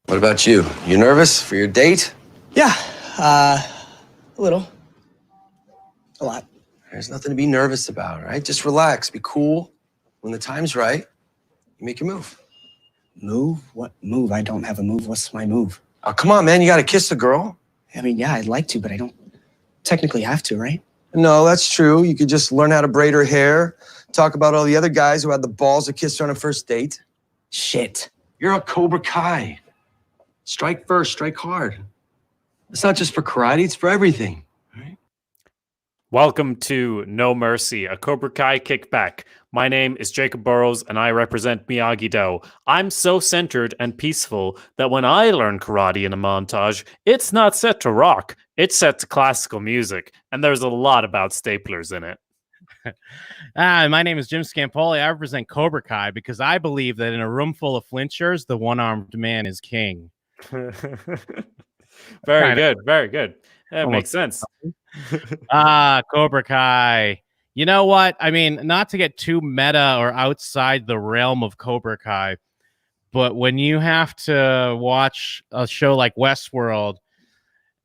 What about you? You nervous for your date? Yeah, a little. A lot. There's nothing to be nervous about, right? Just relax, be cool. When the time's right, you make your move. Move? What move? I don't have a move. What's my move? Oh, come on, man. You gotta kiss the girl. I mean, yeah, I'd like to, but I don't technically have to, right? No, that's true. You could just learn how to braid her hair, talk about all the other guys who had the balls to kiss her on a first date. Shit. You're a Cobra Kai. Strike first, strike hard. It's not just for karate, it's for everything. Right? Welcome to No Mercy, a Cobra Kai Kickback. My name is Jakob Burrows, and I represent Miyagi-Do. I'm so centered and peaceful that when I learn karate in a montage, it's not set to rock, it's set to classical music, and there's a lot about staplers in it. My name is Jim Scampoli. I represent Cobra Kai because I believe that in a room full of flinchers, the one-armed man is king. Very good. That makes sense. Cobra Kai. You know what? I mean, not to get too meta or outside the realm of Cobra Kai, but when you have to watch a show like Westworld,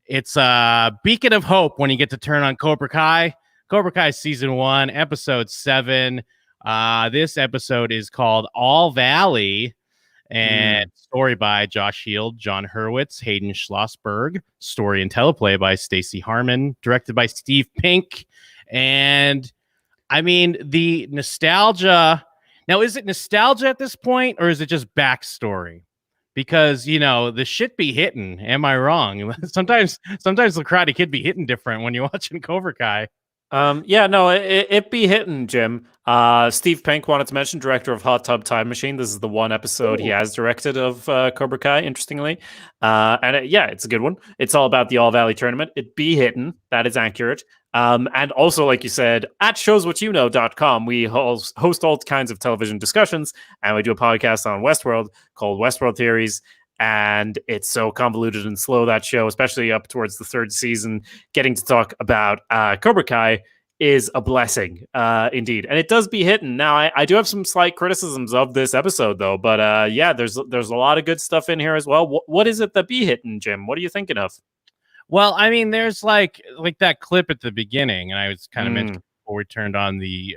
it's a beacon of hope when you get to turn on Cobra Kai. Cobra Kai Season 1, Episode 7. This episode is called All Valley, and story by Josh Heald, John Hurwitz, Hayden Schlossberg. Story and teleplay by Stacey Harmon. Directed by Steve Pink. And, I mean, the nostalgia... Now, is it nostalgia at this point, or is it just backstory? Because, you know, the shit be hitting. Am I wrong? Sometimes the Karate Kid be hitting different when you're watching Cobra Kai. It be hitting, Jim. Steve Pink wanted to mention, director of Hot Tub Time Machine. This is the one episode he has directed of Cobra Kai, interestingly. It's a good one. It's all about the All Valley tournament. It be hitting. That is accurate. And also, like you said, at showswhatyouknow.com, we host all kinds of television discussions, and we do a podcast on Westworld called Westworld Theories. And it's so convoluted and slow, that show, especially up towards the third season. Getting to talk about Cobra Kai is a blessing, indeed. And it does be hitting. Now, I do have some slight criticisms of this episode, though. But there's a lot of good stuff in here as well. What is it that be hitting, Jim? What are you thinking of? Well, I mean, there's like that clip at the beginning, and I was kind of mentioning before we turned on the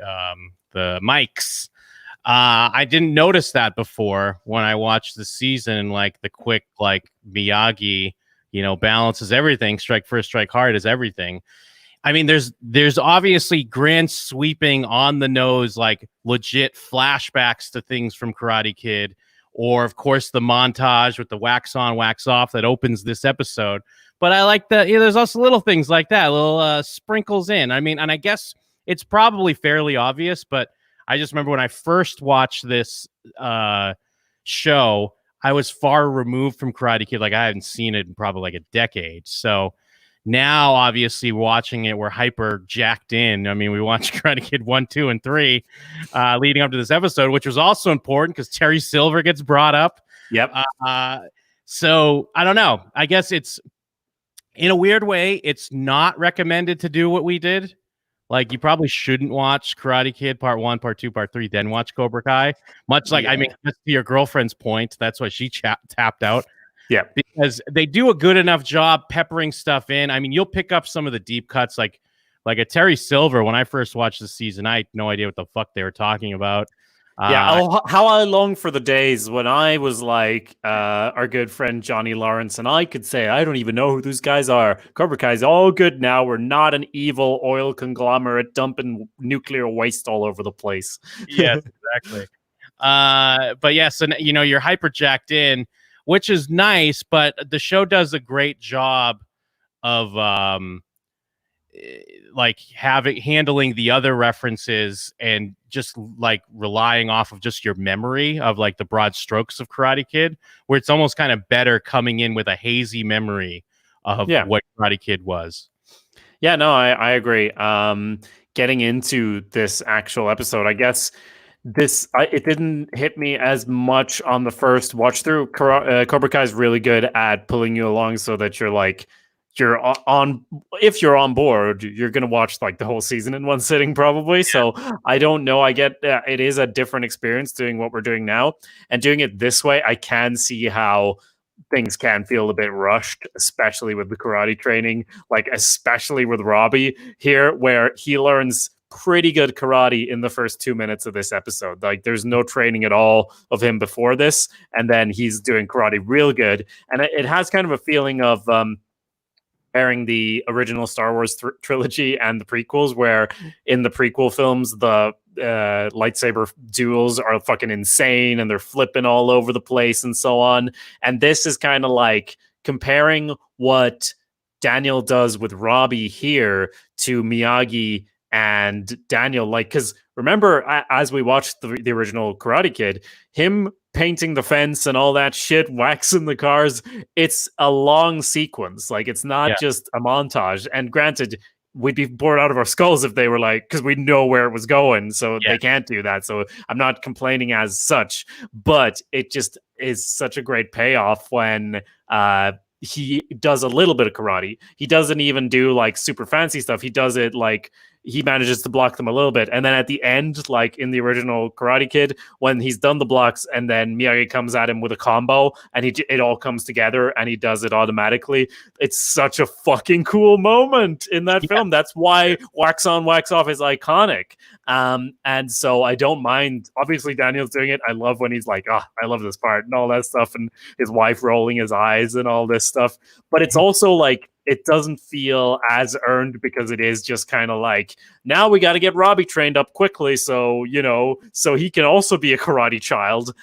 mics. I didn't notice that before when I watched the season, like the quick, like Miyagi, balances everything. Strike first, strike hard is everything. I mean, there's obviously grand sweeping on the nose, like legit flashbacks to things from Karate Kid, or of course the montage with the wax on, wax off that opens this episode. But I like that. There's also little things like that, little sprinkles in. I mean, and I guess it's probably fairly obvious, but I just remember when I first watched this show, I was far removed from Karate Kid. Like, I hadn't seen it in probably like a decade. So now, obviously, watching it, we're hyper jacked in. I mean, we watched Karate Kid 1, 2, and 3 leading up to this episode, which was also important because Terry Silver gets brought up. Yep. So I don't know. I guess it's, in a weird way, it's not recommended to do what we did. Like, you probably shouldn't watch Karate Kid Part 1, Part 2, Part 3, then watch Cobra Kai. Much like, I mean, to your girlfriend's point, that's why she tapped out. Yeah. Because they do a good enough job peppering stuff in. I mean, you'll pick up some of the deep cuts, like a Terry Silver. When I first watched the season, I had no idea what the fuck they were talking about. How I long for the days when I was like our good friend Johnny Lawrence, and I could say, I don't even know who those guys are. Cobra Kai's all good now. We're not an evil oil conglomerate dumping nuclear waste all over the place. Yes, exactly. But yes, and you're hyper jacked in, which is nice, but the show does a great job of handling the other references and just like relying off of just your memory of like the broad strokes of Karate Kid, where it's almost kind of better coming in with a hazy memory of what Karate Kid was. Yeah, no, I agree. Getting into this actual episode, I guess it didn't hit me as much on the first watch through. Cobra Kai is really good at pulling you along so that you're like, if you're on board, you're going to watch like the whole season in one sitting probably. So I don't know. I get it is a different experience doing what we're doing now, and doing it this way. I can see how things can feel a bit rushed, especially with the karate training, like especially with Robbie here, where he learns pretty good karate in the first 2 minutes of this episode. Like there's no training at all of him before this, and then he's doing karate real good. And it has kind of a feeling of pairing the original Star Wars trilogy and the prequels, where in the prequel films, the lightsaber duels are fucking insane and they're flipping all over the place and so on. And this is kind of like comparing what Daniel does with Robbie here to Miyagi and Daniel. Like, because remember, as we watched the original Karate Kid, him painting the fence and all that shit, waxing the cars, it's a long sequence. Like, it's not just a montage. And granted, we'd be bored out of our skulls if they were like, because we know where it was going, so they can't do that. So I'm not complaining as such, but it just is such a great payoff when he does a little bit of karate. He doesn't even do like super fancy stuff. He does it like he manages to block them a little bit. And then at the end, like in the original Karate Kid, when he's done the blocks and then Miyagi comes at him with a combo and it all comes together and he does it automatically. It's such a fucking cool moment in that film. That's why wax on, wax off is iconic. And so I don't mind. Obviously, Daniel's doing it. I love when he's like, I love this part and all that stuff. And his wife rolling his eyes and all this stuff. But it's also like, it doesn't feel as earned because it is just kind of like, now we got to get Robbie trained up quickly. So, so he can also be a karate child,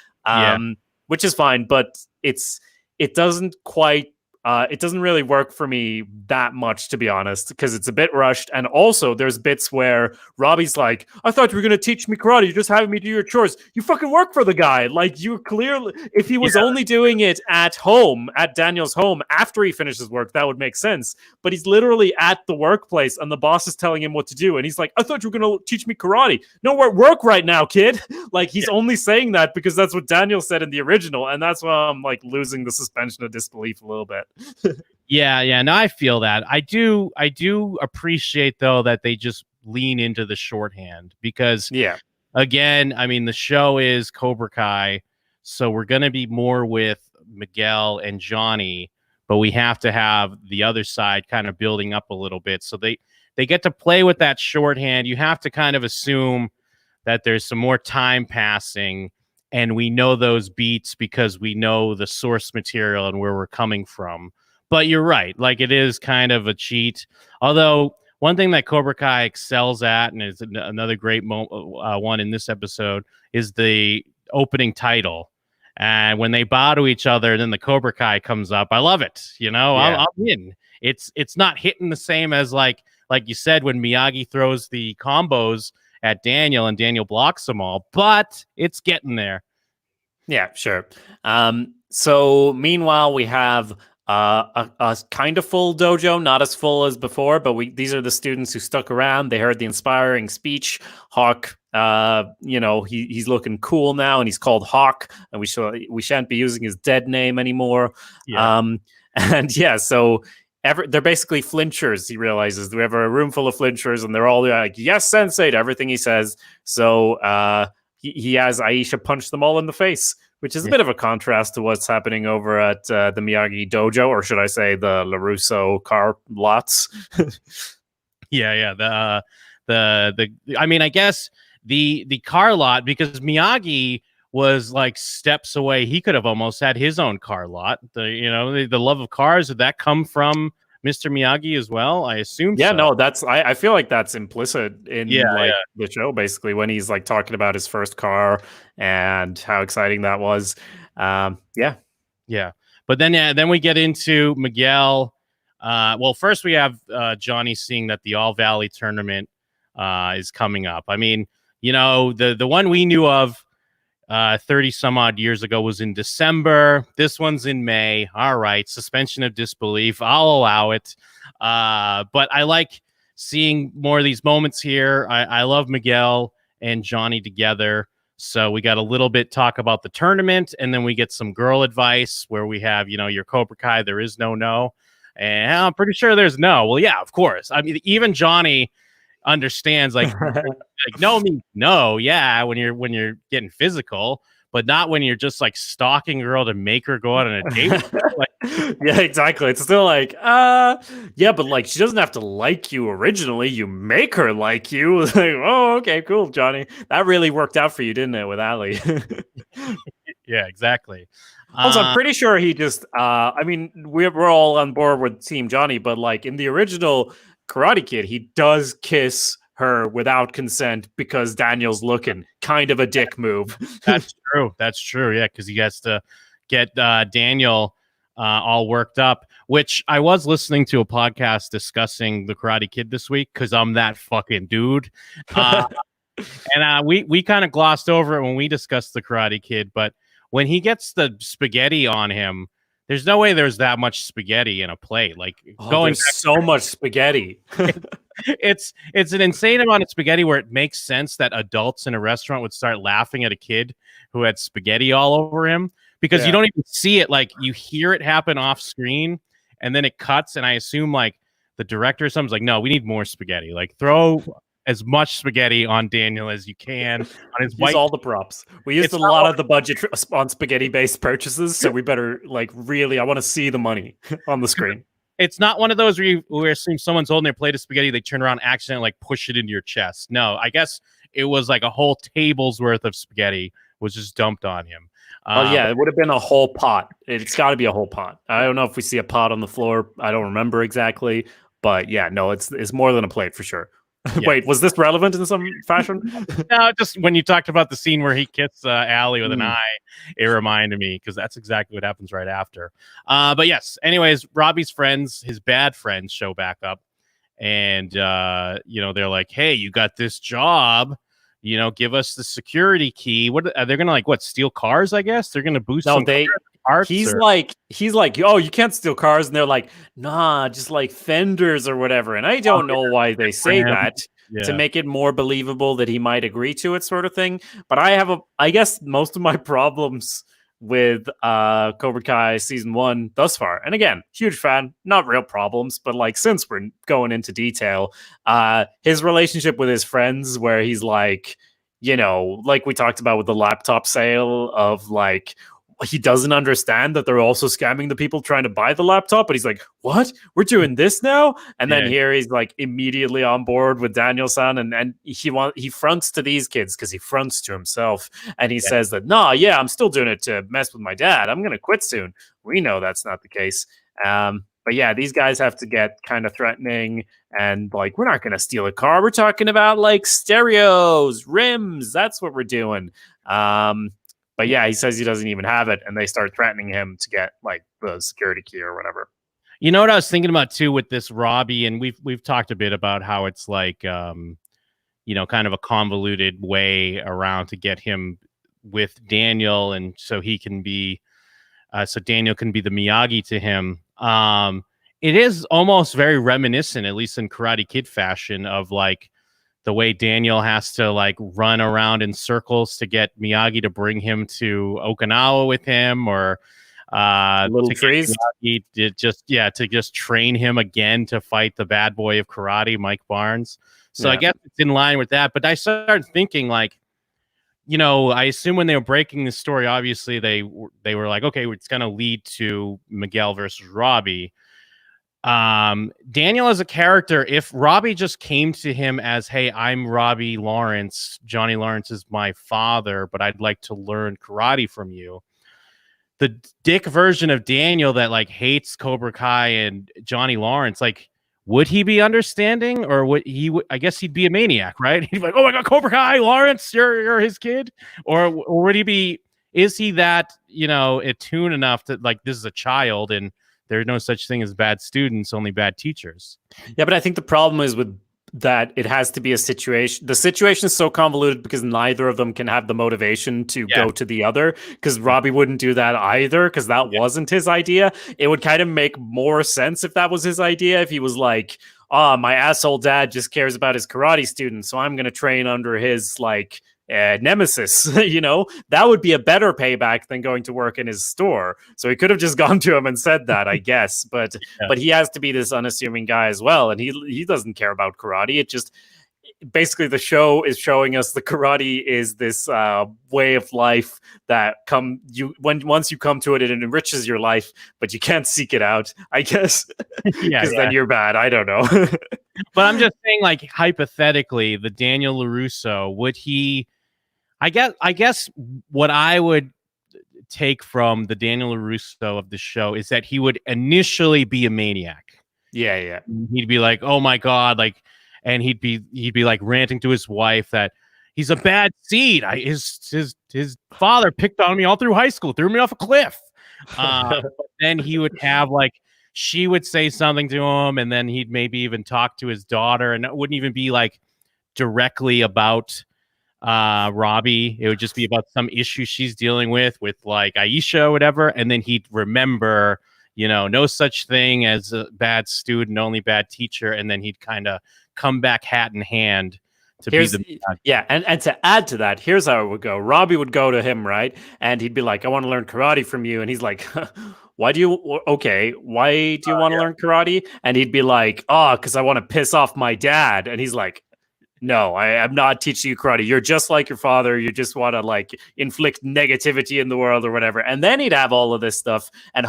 which is fine. But it doesn't quite, it doesn't really work for me that much, to be honest, because it's a bit rushed. And also there's bits where Robbie's like, I thought you were going to teach me karate. You're just having me do your chores. You fucking work for the guy. Like, you clearly, if he was only doing it at home, at Daniel's home, after he finishes work, that would make sense. But he's literally at the workplace and the boss is telling him what to do. And he's like, I thought you were going to teach me karate. No, we're at work right now, kid. Like, he's only saying that because that's what Daniel said in the original. And that's why I'm like losing the suspension of disbelief a little bit. No, I feel that. I do appreciate though that they just lean into the shorthand because again, I mean, the show is Cobra Kai, so we're gonna be more with Miguel and Johnny, but we have to have the other side kind of building up a little bit. So they get to play with that shorthand. You have to kind of assume that there's some more time passing. And we know those beats because we know the source material and where we're coming from. But you're right. Like, it is kind of a cheat. Although, one thing that Cobra Kai excels at, and is another great one in this episode, is the opening title. And when they bow to each other and then the Cobra Kai comes up, I love it. I'm in. It's not hitting the same as, like you said, when Miyagi throws the combos at Daniel and Daniel blocks them all, but it's getting there. Yeah, sure. So meanwhile, we have a kind of full dojo, not as full as before, but these are the students who stuck around. They heard the inspiring speech. Hawk, he's looking cool now, and he's called Hawk, and we shan't be using his dead name anymore. So they're basically flinchers. He realizes we have a room full of flinchers, and they're all like, "Yes, sensei," to everything he says. So he has Aisha punch them all in the face, which is a bit of a contrast to what's happening over at the Miyagi dojo, or should I say the LaRusso car lots. I mean, I guess the car lot, because Miyagi was like steps away. He could have almost had his own car lot. The love of cars, did that come from Mr. Miyagi as well? I assume so. No, that's I feel like that's implicit in the show, basically, when he's like talking about his first car and how exciting that was. But then we get into Miguel. Well, first we have Johnny seeing that the All Valley tournament is coming up. I mean, the one we knew of 30 some odd years ago was in December. This one's in May. All right, suspension of disbelief, I'll allow it. But I like seeing more of these moments here. I love Miguel and Johnny together. So we got a little bit talk about the tournament, and then we get some girl advice where we have, your Cobra Kai, there is no. And I'm pretty sure there's no. Well, yeah, of course. I mean, even Johnny understands, like no means no. Yeah, when you're getting physical, but not when you're just like stalking a girl to make her go out on a date with you. Like, yeah, exactly. It's still like, yeah, but like she doesn't have to like you originally. You make her like you. Like, oh, okay, cool, Johnny. That really worked out for you, didn't it, with Ali? yeah, exactly. Also, I'm pretty sure he just, I mean, we're all on board with Team Johnny, but like in the original Karate Kid, he does kiss her without consent because Daniel's looking. Kind of a dick move. That's true. That's true. Yeah, because he has to get Daniel all worked up, which I was listening to a podcast discussing the Karate Kid this week because I'm that fucking dude. And we kind of glossed over it when we discussed the Karate Kid, but when he gets the spaghetti on him, there's no way there's that much spaghetti in a plate. Like there's so much spaghetti. It's an insane amount of spaghetti where it makes sense that adults in a restaurant would start laughing at a kid who had spaghetti all over him because you don't even see it. Like you hear it happen off screen and then it cuts. And I assume like the director or something's like, no, we need more spaghetti. Like throw as much spaghetti on Daniel as you can on his white. Use all the props. We used a lot of the budget on spaghetti-based purchases, so we better like really. I want to see the money on the screen. It's not one of those where you assume someone's holding their plate of spaghetti, they turn around, accidentally like push it into your chest. No, I guess it was like a whole table's worth of spaghetti was just dumped on him. Oh yeah, it would have been a whole pot. It's got to be a whole pot. I don't know if we see a pot on the floor. I don't remember exactly, but yeah, no, it's more than a plate for sure. Yeah. Wait, was this relevant in some fashion? No, just when you talked about the scene where he kissed Allie with an eye, it reminded me because that's exactly what happens right after. But yes, anyways, Robbie's friends, his bad friends, show back up, and they're like, "Hey, you got this job. Give us the security key." What they're gonna like? What, steal cars? I guess they're gonna boost. No, he's like, oh, you can't steal cars, and they're like, nah, just like fenders or whatever. And I don't know why they say that to make it more believable that he might agree to it, sort of thing. But I guess most of my problems with Cobra Kai season 1 thus far, and again, huge fan, not real problems, but like since we're going into detail, his relationship with his friends, where he's like, like we talked about with the laptop sale, of like, he doesn't understand that they're also scamming the people trying to buy the laptop, but he's like, what? We're doing this now? And then here he's like immediately on board with Daniel-san, and he fronts to these kids because he fronts to himself, and he says that, I'm still doing it to mess with my dad. I'm going to quit soon. We know that's not the case. But yeah, these guys have to get kind of threatening and like, we're not going to steal a car. We're talking about like stereos, rims. That's what we're doing. But yeah, he says he doesn't even have it, and they start threatening him to get like the security key or whatever. You know what I was thinking about too with this Robbie, and we've talked a bit about how it's like, kind of a convoluted way around to get him with Daniel, and so he can be, so Daniel can be the Miyagi to him. It is almost very reminiscent, at least in Karate Kid fashion, of like the way Daniel has to like run around in circles to get Miyagi to bring him to Okinawa with him, or little trees to just train him again to fight the bad boy of karate, Mike Barnes. So I guess it's in line with that. But I started thinking like, I assume when they were breaking this story, obviously they were like, okay, it's going to lead to Miguel versus Robbie. Daniel as a character, if Robbie just came to him as, hey, I'm Robbie Lawrence, Johnny Lawrence is my father, but I'd like to learn karate from you. The dick version of Daniel that like hates Cobra Kai and Johnny Lawrence, like, would he be understanding, or would he? I guess he'd be a maniac, right? He'd be like, "Oh my God, Cobra Kai, Lawrence, you're his kid," or would he be? Is he that attuned enough that like this is a child and there's no such thing as bad students, only bad teachers? Yeah, but I think the problem is with that it has to be a situation. The situation is so convoluted because neither of them can have the motivation to go to the other, because Robbie wouldn't do that either, because that wasn't his idea. It would kind of make more sense if that was his idea, if he was like, my asshole dad just cares about his karate students, so I'm going to train under his like nemesis. That would be a better payback than going to work in his store. So he could have just gone to him and said that, I guess. But he has to be this unassuming guy as well, and he doesn't care about karate. basically the show is showing us the karate is this way of life that once you come to it, it enriches your life, but you can't seek it out, I guess. Yeah, Then you're bad. I don't know. But I'm just saying, like, hypothetically, the Daniel LaRusso, would he? I guess what I would take from the Daniel LaRusso of the show is that he would initially be a maniac. Yeah. He'd be like, "Oh my god!" Like, and he'd be like ranting to his wife that he's a bad seed. His father picked on me all through high school, threw me off a cliff. Then he would have like. She would say something to him, and then he'd maybe even talk to his daughter, and it wouldn't even be like directly about Robbie. It would just be about some issue she's dealing with like Aisha or whatever, and then he'd remember, no such thing as a bad student, only bad teacher, and then he'd kind of come back hat in hand to be the yeah, and to add to that, here's how it would go. Robbie would go to him, right, and he'd be like, "I want to learn karate from you," and he's like, why do you want to learn karate? And he'd be like, "Oh, because I want to piss off my dad." And he's like, "No, I'm not teaching you karate. You're just like your father. You just want to like inflict negativity in the world or whatever." And then he'd have all of this stuff and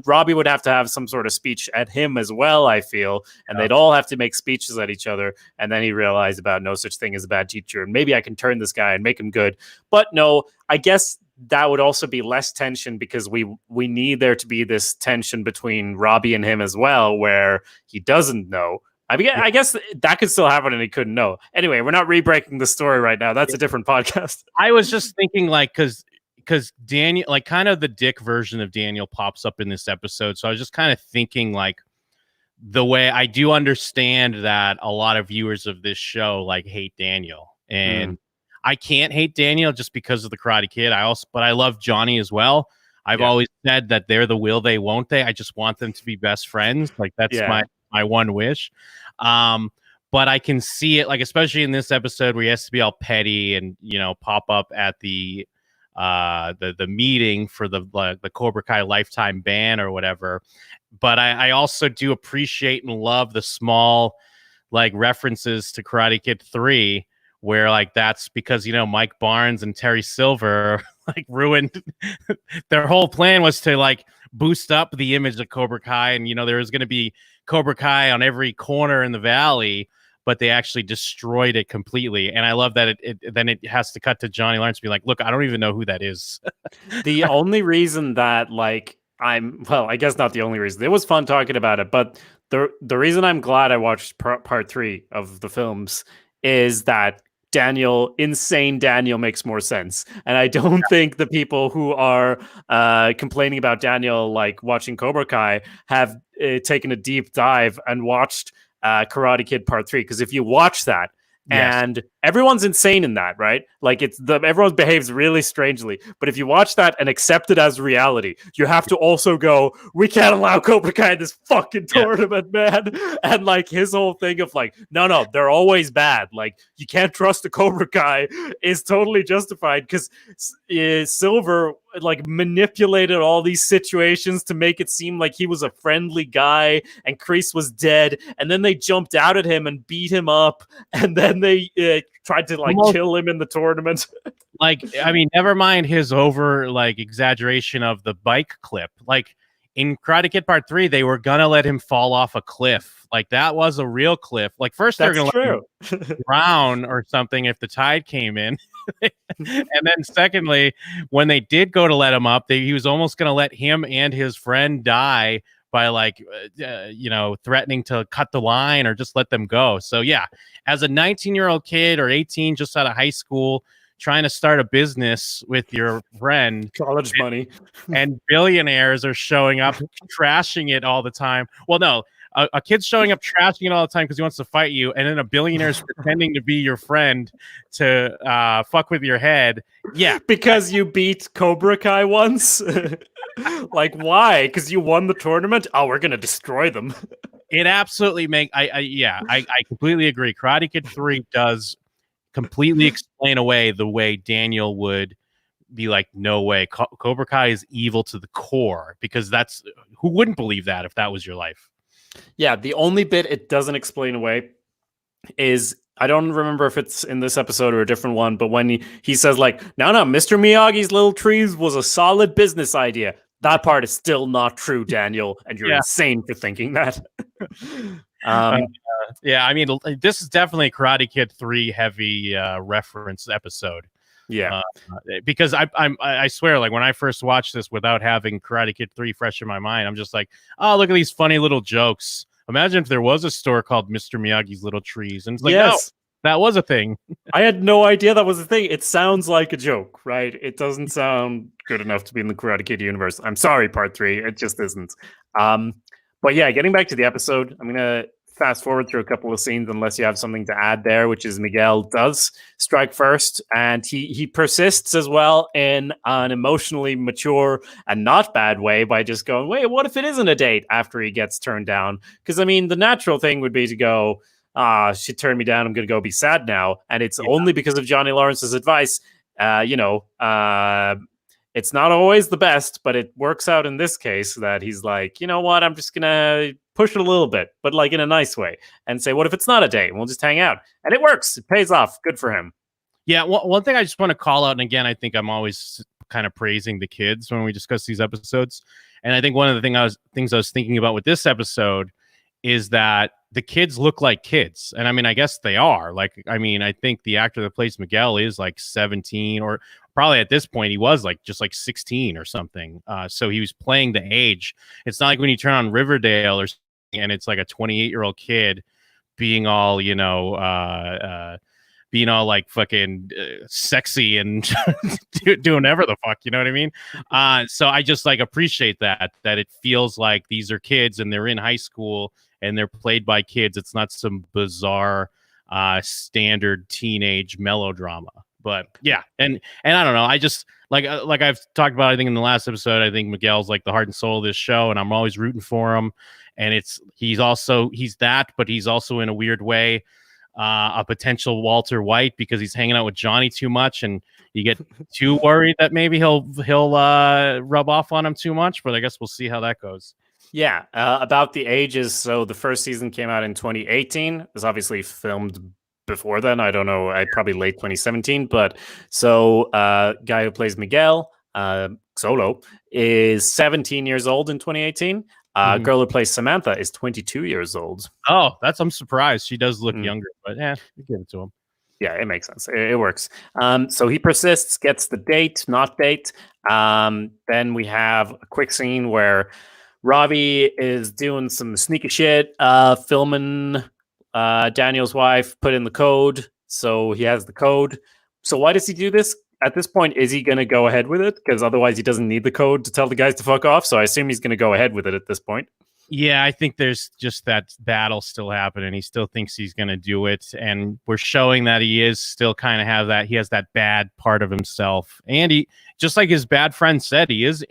Robbie would have to have some sort of speech at him as well, I feel. And they'd all have to make speeches at each other. And then he realized about no such thing as a bad teacher. And maybe I can turn this guy and make him good. But no, I guess that would also be less tension because we need there to be this tension between Robbie and him as well, where he doesn't know. I guess that could still happen and he couldn't know. Anyway, we're not re-breaking the story right now. That's a different podcast. I was just thinking like, because Daniel, like kind of the dick version of Daniel pops up in this episode. So I was just kind of thinking like the way I do understand that a lot of viewers of this show like hate Daniel, and I can't hate Daniel just because of the Karate Kid. But I love Johnny as well. I've always said that they're the will they, won't they. I just want them to be best friends. Like that's my one wish. But I can see it, like, especially in this episode where he has to be all petty and, pop up at the meeting for the Cobra Kai lifetime ban or whatever. But I also do appreciate and love the small, like, references to Karate Kid 3, where, like, that's because, Mike Barnes and Terry Silver, like, ruined their whole plan was to, like, boost up the image of Cobra Kai. And, there was going to be Cobra Kai on every corner in the valley, but they actually destroyed it completely. And I love that it has to cut to Johnny Lawrence to be like, "Look, I don't even know who that is." The only reason that, like, I guess not the only reason. It was fun talking about it, but the reason I'm glad I watched part 3 of the films is that insane Daniel makes more sense. And I don't think the people who are complaining about Daniel, like, watching Cobra Kai have taken a deep dive and watched Karate Kid Part 3. Because if you watch that, and everyone's insane in that, right? Like, everyone behaves really strangely. But if you watch that and accept it as reality, you have to also go, we can't allow Cobra Kai in this fucking tournament, man. And like his whole thing of like, no, they're always bad. Like, you can't trust the Cobra Kai is totally justified because Silver like manipulated all these situations to make it seem like he was a friendly guy and Kreese was dead. And then they jumped out at him and beat him up. And then they tried to like kill him in the tournament. Like, I mean, never mind his over like exaggeration of the bike clip. Like in Karate Kid Part 3, they were gonna let him fall off a cliff. Like that was a real cliff. Like first they're gonna let him drown or something if the tide came in. And then secondly, when they did go to let him up, he was almost gonna let him and his friend die by like, threatening to cut the line or just let them go. So yeah, as a 19-year-old kid or 18, just out of high school, trying to start a business with your friend, college money, and billionaires are showing up trashing it all the time. Well, no, a kid's showing up trashing it all the time because he wants to fight you, and then a billionaire's pretending to be your friend to fuck with your head. Yeah, because you beat Cobra Kai once. Like, why? Because you won the tournament? Oh, we're gonna destroy them. It absolutely I completely agree. Karate Kid 3 does completely explain away the way Daniel would be like, no way, Cobra Kai is evil to the core, because who wouldn't believe that if that was your life? Yeah, the only bit it doesn't explain away is I don't remember if it's in this episode or a different one, but when he says like, no, Mr. Miyagi's little trees was a solid business idea. That part is still not true, Daniel, and you're Yeah. insane for thinking that. Yeah, I mean, this is definitely a Karate Kid 3 heavy reference episode. Yeah, because I swear, like when I first watched this without having Karate Kid 3 fresh in my mind, I'm just like, oh, look at these funny little jokes. Imagine if there was a store called Mr. Miyagi's Little Trees, and it's like, no, that was a thing. I had no idea that was a thing. It sounds like a joke, right? It doesn't sound good enough to be in the Karate Kid universe. I'm sorry, part 3, it just isn't. But yeah, getting back to the episode, I'm gonna fast forward through a couple of scenes unless you have something to add there, which is Miguel does strike first, and he persists as well in an emotionally mature and not bad way by just going, wait, what if it isn't a date after he gets turned down? Because I mean, the natural thing would be to go, she turned me down, I'm gonna go be sad now. And it's only because of Johnny Lawrence's advice, it's not always the best, but it works out in this case that he's like, you know what, I'm just gonna push it a little bit, but like in a nice way, and say, what if it's not a date? And we'll just hang out. And it works. It pays off. Good for him. Yeah, one thing I just want to call out, and again, I think I'm always kind of praising the kids when we discuss these episodes. And I think one of the things I was thinking about with this episode is that the kids look like kids. And I mean, I guess they are. Like, I mean, I think the actor that plays Miguel is like 17, or probably at this point he was like just like 16 or something. So he was playing the age. It's not like when you turn on Riverdale or something and it's like a 28-year-old kid being all, being all like fucking sexy and doing whatever the fuck, you know what I mean? So I just like appreciate that it feels like these are kids and they're in high school and they're played by kids. It's not some bizarre standard teenage melodrama. But yeah, and I don't know. I just like I've talked about, I think in the last episode, I think Miguel's like the heart and soul of this show, and I'm always rooting for him. And he's that, but he's also in a weird way a potential Walter White, because he's hanging out with Johnny too much, and you get too worried that maybe he'll rub off on him too much. But I guess we'll see how that goes. Yeah, about the ages. So the first season came out in 2018. It was obviously filmed before then. I don't know. Probably late 2017. But so guy who plays Miguel, Solo, is 17 years old in 2018. Girl who plays Samantha is 22 years old. Oh, I'm surprised. She does look younger, but yeah, give it to him. Yeah, it makes sense. It works. So he persists, gets the date, not date. Then we have a quick scene where Robbie is doing some sneaky shit, filming Daniel's wife, put in the code. So he has the code. So why does he do this? At this point, is he going to go ahead with it? Because otherwise he doesn't need the code to tell the guys to fuck off. So I assume he's going to go ahead with it at this point. Yeah, I think there's just that battle still happening. He still thinks he's going to do it. And we're showing that he is still kind of he has that bad part of himself. And he, just like his bad friend said, he's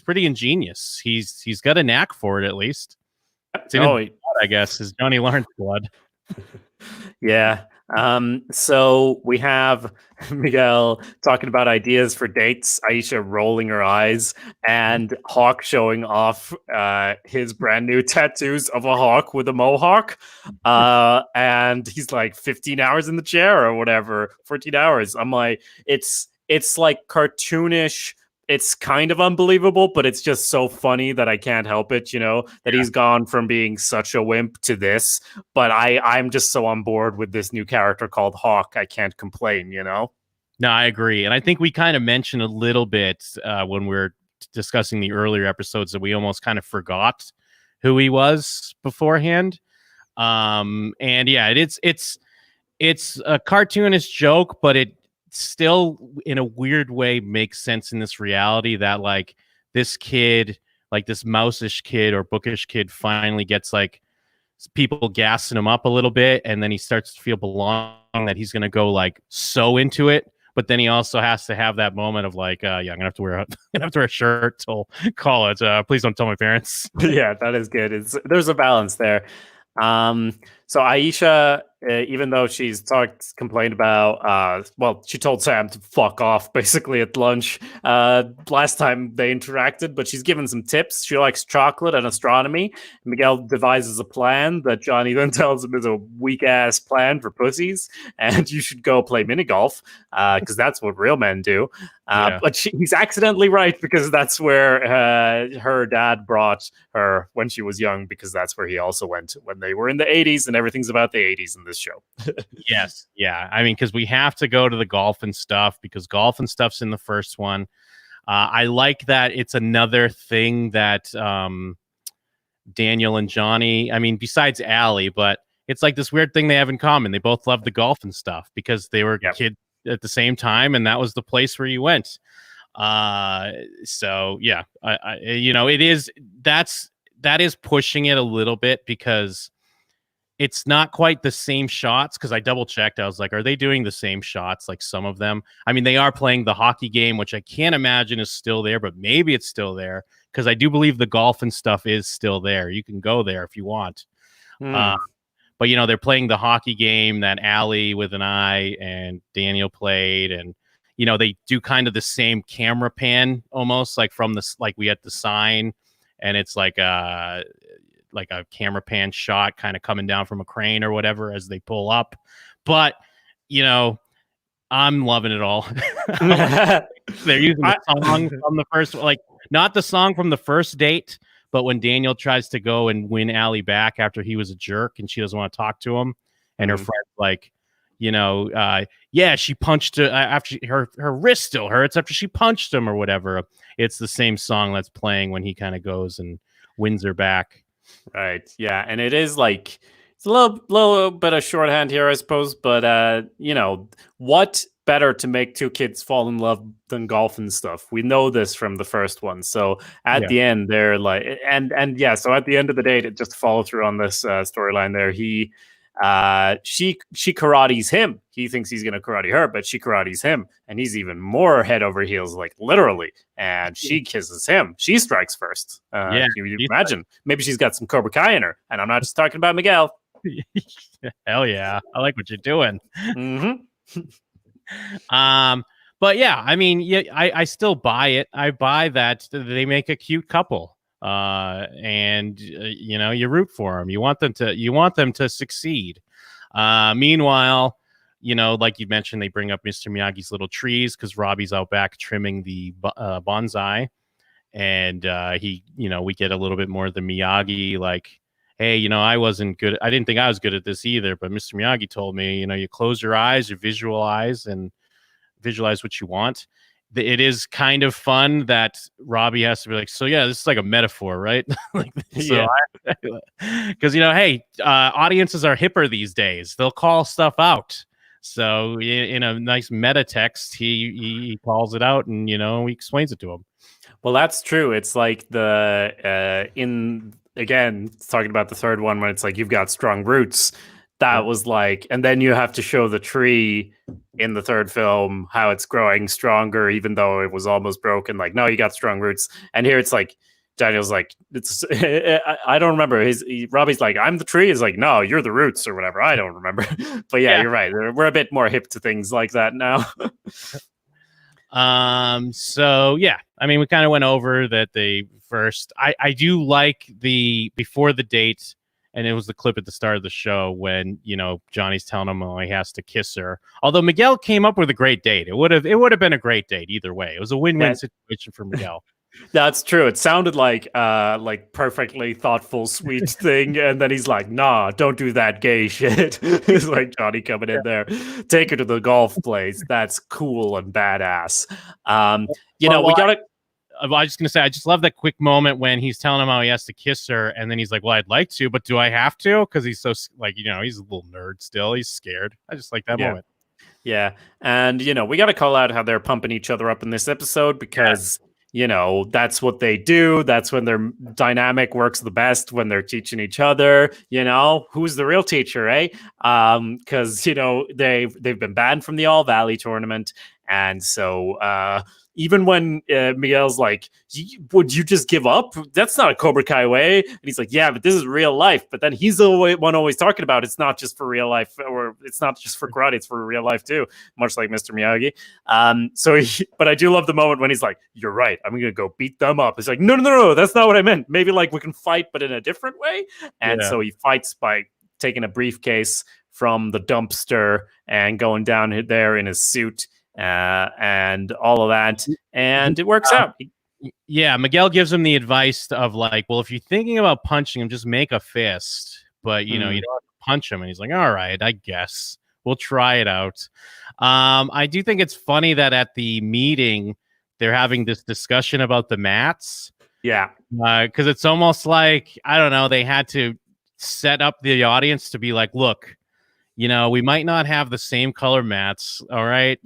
pretty ingenious. He's got a knack for it, at least. It's in his blood, I guess, his Johnny Lawrence blood. Yeah. So we have Miguel talking about ideas for dates, Aisha rolling her eyes, and Hawk showing off his brand new tattoos of a hawk with a mohawk. And he's like 15 hours in the chair or whatever, 14 hours. I'm like, it's like cartoonish. It's kind of unbelievable, but it's just so funny that I can't help it, that he's gone from being such a wimp to this. But I'm just so on board with this new character called Hawk. I can't complain, No, I agree. And I think we kind of mentioned a little bit when we were discussing the earlier episodes that we almost kind of forgot who he was beforehand. And yeah, it's a cartoonish joke, but it still in a weird way makes sense in this reality that like this kid, like this mouse-ish kid or bookish kid, finally gets like people gassing him up a little bit, and then he starts to feel belonging, that he's gonna go like so into it. But then he also has to have that moment of like, yeah, I'm gonna have to wear a shirt till college. Please don't tell my parents. Yeah, that is good. There's a balance there. So Aisha, even though she's complained about, she told Sam to fuck off basically at lunch last time they interacted, but she's given some tips. She likes chocolate and astronomy. Miguel devises a plan that Johnny then tells him is a weak ass plan for pussies, and you should go play mini golf because that's what real men do. But he's accidentally right because that's where her dad brought her when she was young, because that's where he also went when they were in the 80s, and everything's about the 80s in this show. Yes. Yeah. I mean, because we have to go to the golf and stuff because golf and stuff's in the first one. I like that it's another thing that Daniel and Johnny, I mean, besides Allie, but it's like this weird thing they have in common. They both love the golf and stuff because they were kids at the same time, and that was the place where you went. So yeah, it is that is pushing it a little bit because it's not quite the same shots. Because I double checked, I was like, are they doing the same shots? Like some of them. I mean, they are playing the hockey game, which I can't imagine is still there, but maybe it's still there because I do believe the golf and stuff is still there. You can go there if you want. But they're playing the hockey game that Allie with an eye and Daniel played, and they do kind of the same camera pan almost like from this, like we had the sign, and it's like a camera pan shot kind of coming down from a crane or whatever as they pull up. But I'm loving it all. They're using the song from the first, like not the song from the first date, but when Daniel tries to go and win Allie back after he was a jerk and she doesn't want to talk to him, and her friend's like, she punched her after her wrist still hurts after she punched him or whatever. It's the same song that's playing when he kind of goes and wins her back. Right. Yeah. And it is like, it's a little bit of shorthand here, I suppose. But, what better to make two kids fall in love than golf and stuff? We know this from the first one. So at the end, they're like, so at the end of the day, to just follow through on this storyline there, she karates him. He thinks he's going to karate her, but she karates him, and he's even more head over heels, like literally. And she kisses him. She strikes first. You imagine maybe she's got some Cobra Kai in her, and I'm not just talking about Miguel. Hell yeah, I like what you're doing. Mm-hmm. But yeah, I mean, I still buy it. I buy that they make a cute couple. And you root for them. You want them to succeed. Meanwhile, like you mentioned, they bring up Mr. Miyagi's little trees because Robbie's out back trimming the bonsai, and we get a little bit more of the Miyagi, like, hey, I wasn't good. I didn't think I was good at this either, but Mr. Miyagi told me, you close your eyes, you visualize what you want. It is kind of fun that Robbie has to be like, so yeah, this is like a metaphor, right? Because hey, audiences are hipper these days. They'll call stuff out. So in a nice meta text, he calls it out, and he explains it to him. Well, that's true. It's like again, talking about the third one, when it's like you've got strong roots. That was like, and then you have to show the tree in the third film how it's growing stronger, even though it was almost broken. Like, no, you got strong roots. And here it's like, Daniel's like, I don't remember. Robbie's like, I'm the tree. He's like, no, you're the roots or whatever. I don't remember. But yeah, you're right. We're a bit more hip to things like that now. So yeah, I mean, we kind of went over that I do like the before the date. And it was the clip at the start of the show when, Johnny's telling him he has to kiss her. Although Miguel came up with a great date. It would have been a great date either way. It was a win-win situation for Miguel. That's true. It sounded like perfectly thoughtful, sweet thing. And then he's like, nah, don't do that gay shit. He's like, Johnny coming in there. Take her to the golf place. That's cool and badass. We got to... I was just going to say, I just love that quick moment when he's telling him how he has to kiss her. And then he's like, well, I'd like to, but do I have to? Because he's so, he's a little nerd still. He's scared. I just like that moment. Yeah. And, we got to call out how they're pumping each other up in this episode because, that's what they do. That's when their dynamic works the best, when they're teaching each other. Who's the real teacher, eh? Because, they've been banned from the All Valley tournament. And so even when Miguel's like, would you just give up? That's not a Cobra Kai way. And he's like, yeah, but this is real life. But then he's the one always talking about it's not just for real life, or it's not just for karate, it's for real life too, much like Mr. Miyagi. But I do love the moment when he's like, you're right, I'm gonna go beat them up. It's like, no, that's not what I meant. Maybe like we can fight, but in a different way. And so he fights by taking a briefcase from the dumpster and going down there in his suit and all of that. And it works out. Yeah, Miguel gives him the advice of like, well, if you're thinking about punching him, just make a fist. But, you know, you don't have to punch him. And he's like, all right, I guess we'll try it out. I do think it's funny that at the meeting, they're having this discussion about the mats. Yeah. Because it's almost like, I don't know, they had to set up the audience to be like, look, you know, we might not have the same color mats. All right.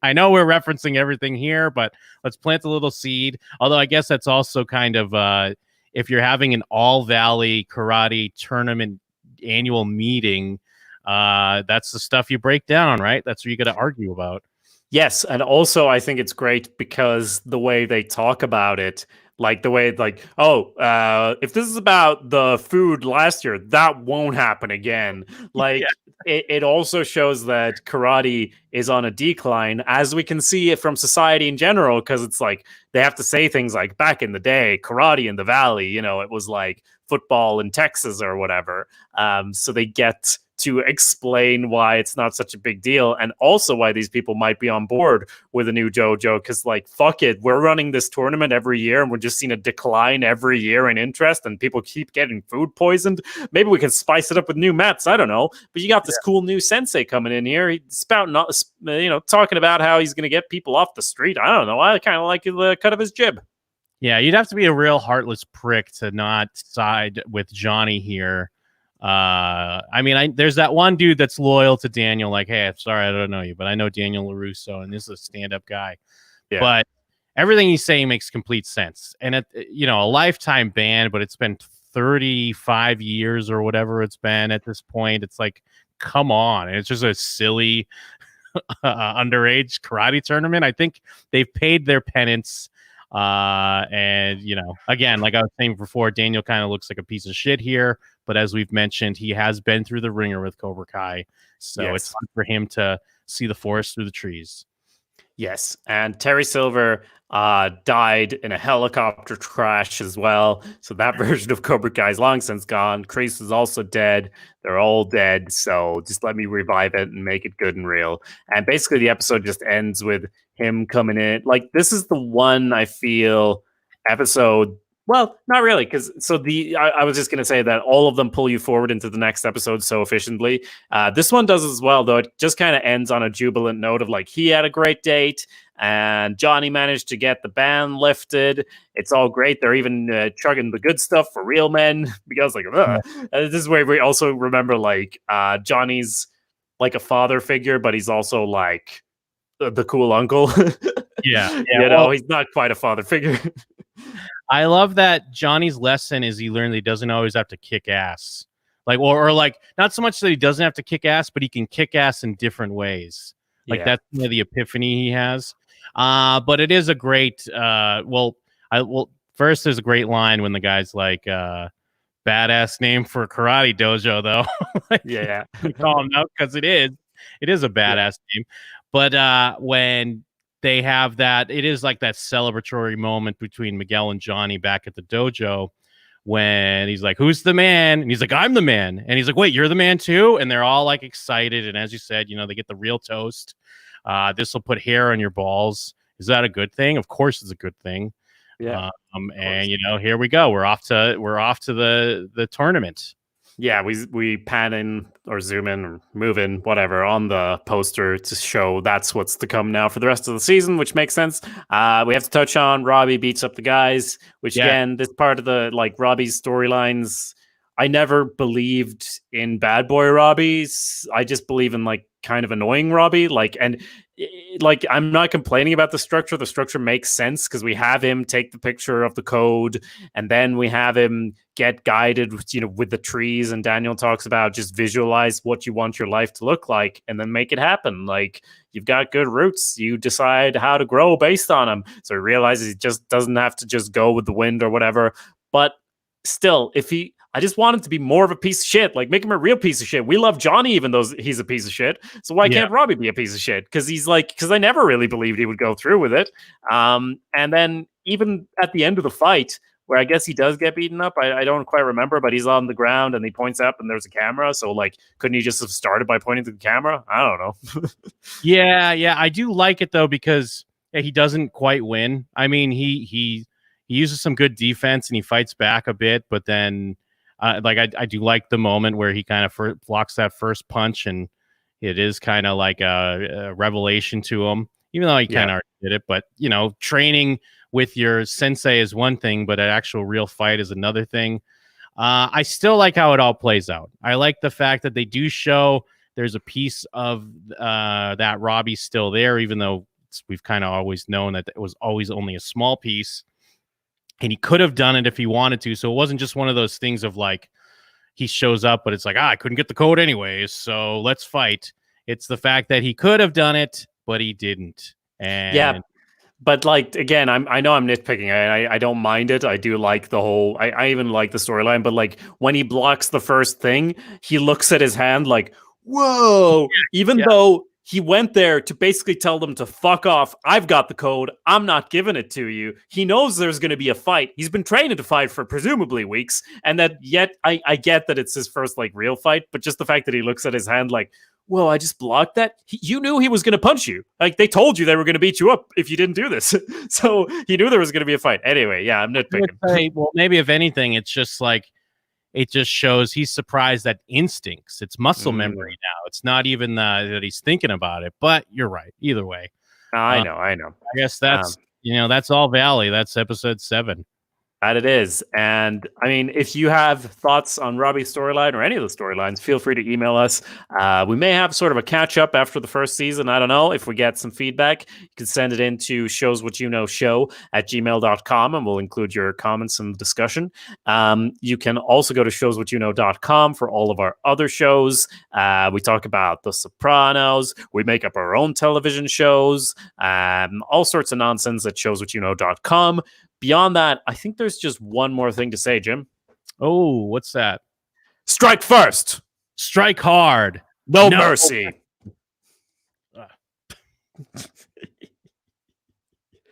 I know we're referencing everything here, but let's plant a little seed. Although I guess that's also kind of if you're having an all valley karate tournament annual meeting, that's the stuff you break down, right? That's what you got to argue about. Yes. And also, I think it's great because the way they talk about it, like the way, like, if this is about the food last year, that won't happen again. Like, it also shows that karate is on a decline, as we can see it from society in general, because it's like they have to say things like, back in the day, karate in the valley, you know, it was like football in Texas or whatever. So they get to explain why it's not such a big deal, and also why these people might be on board with a new dojo, because like, fuck it, we're running this tournament every year and we're just seeing a decline every year in interest, and people keep getting food poisoned. Maybe we can spice it up with new mats. I don't know, but you got this cool new sensei coming in here. He's spouting, talking about how he's going to get people off the street. I don't know. I kind of like the cut of his jib. Yeah, you'd have to be a real heartless prick to not side with Johnny here. I mean, there's that one dude that's loyal to Daniel, like, hey, I'm sorry, I don't know you, but I know Daniel LaRusso, and this is a stand-up guy. Yeah. But everything he's saying makes complete sense. And a lifetime ban, but it's been 35 years or whatever it's been at this point. It's like, come on. And it's just a silly underage karate tournament. I think they've paid their penance. And again, like I was saying before, Daniel kind of looks like a piece of shit here, but as we've mentioned, he has been through the ringer with Cobra Kai, so it's fun for him to see the forest through the trees. Yes, and Terry Silver died in a helicopter crash as well, so that version of Cobra Kai is long since gone. Kreese is also dead. They're all dead, so just let me revive it and make it good and real. And basically the episode just ends with him coming in. Like, this is the one, I feel, episode. Well, not really, because I was just going to say that all of them pull you forward into the next episode so efficiently. This one does as well, though. It just kind of ends on a jubilant note of like, he had a great date and Johnny managed to get the ban lifted. It's all great. They're even chugging the good stuff for real men. Because like, this is where we also remember like Johnny's like a father figure, but he's also like the cool uncle. Yeah. He's not quite a father figure. I love that Johnny's lesson is he learned that he doesn't always have to kick ass. Like, or like, not so much that he doesn't have to kick ass, but he can kick ass in different ways. Like, that's the epiphany he has. But it is a great, first there's a great line when the guy's like, badass name for a karate dojo, though. We call him out because it is a badass name. But when they have that, it is like that celebratory moment between Miguel and Johnny back at the dojo when he's like, who's the man? And he's like, I'm the man. And he's like, wait, you're the man too? And they're all like excited. And as you said, they get the real toast. This will put hair on your balls. Is that a good thing? Of course it's a good thing. Yeah. And here we go. We're off to the tournament. Yeah, we pan in or zoom in or move in, whatever, on the poster to show that's what's to come now for the rest of the season, which makes sense. We have to touch on Robbie beats up the guys, which again, this part of the like Robbie's storylines, I never believed in Bad Boy Robbie, I just believe in like kind of annoying Robbie. Like, and like, I'm not complaining about the structure. The structure makes sense because we have him take the picture of the code, and then we have him get guided, with the trees. And Daniel talks about just visualize what you want your life to look like, and then make it happen. Like, you've got good roots. You decide how to grow based on them. So he realizes he just doesn't have to just go with the wind or whatever. But still, I just want him to be more of a piece of shit. Like, make him a real piece of shit. We love Johnny, even though he's a piece of shit. So why can't Robbie be a piece of shit? Because I never really believed he would go through with it. And then even at the end of the fight, where I guess he does get beaten up, I don't quite remember, but he's on the ground and he points up and there's a camera. So like, couldn't he just have started by pointing to the camera? I don't know. Yeah, I do like it though, because he doesn't quite win. I mean, he uses some good defense and he fights back a bit, but then. I do like the moment where he kind of blocks that first punch, and it is kind of like a revelation to him, even though he kind of did it. But, training with your sensei is one thing, but an actual real fight is another thing. I still like how it all plays out. I like the fact that they do show there's a piece of that Robbie's still there, even though we've kind of always known that it was always only a small piece. And he could have done it if he wanted to. So it wasn't just one of those things of like, he shows up, but it's like, I couldn't get the code anyways, so let's fight. It's the fact that he could have done it, but he didn't. And yeah, but like, again, I know I'm nitpicking. I don't mind it. I do like the whole, I even like the storyline, but like when he blocks the first thing, he looks at his hand like, whoa, even though he went there to basically tell them to fuck off. I've got the code. I'm not giving it to you. He knows there's going to be a fight. He's been training to fight for presumably weeks. And that yet I get that it's his first like real fight, but just the fact that he looks at his hand like, whoa, I just blocked that. You knew he was going to punch you. Like, they told you they were going to beat you up if you didn't do this. So he knew there was going to be a fight. Anyway, yeah, I'm nitpicking. Well, maybe if anything, it's just like, it just shows he's surprised at instincts. It's muscle memory now. It's not even that he's thinking about it, but you're right. Either way. I know. I guess that's, that's all Valley. That's episode 7. That it is. And I mean, if you have thoughts on Robbie's storyline or any of the storylines, feel free to email us. We may have sort of a catch up after the first season. I don't know. If we get some feedback, you can send it in to showswhatyouknow@gmail.com, and we'll include your comments in the discussion. You can also go to showswhatyouknow.com for all of our other shows. We talk about The Sopranos. We make up our own television shows, all sorts of nonsense at showswhatyouknow.com. Beyond that, I think there's just one more thing to say, Jim. Oh, what's that? Strike first. Strike hard. No mercy.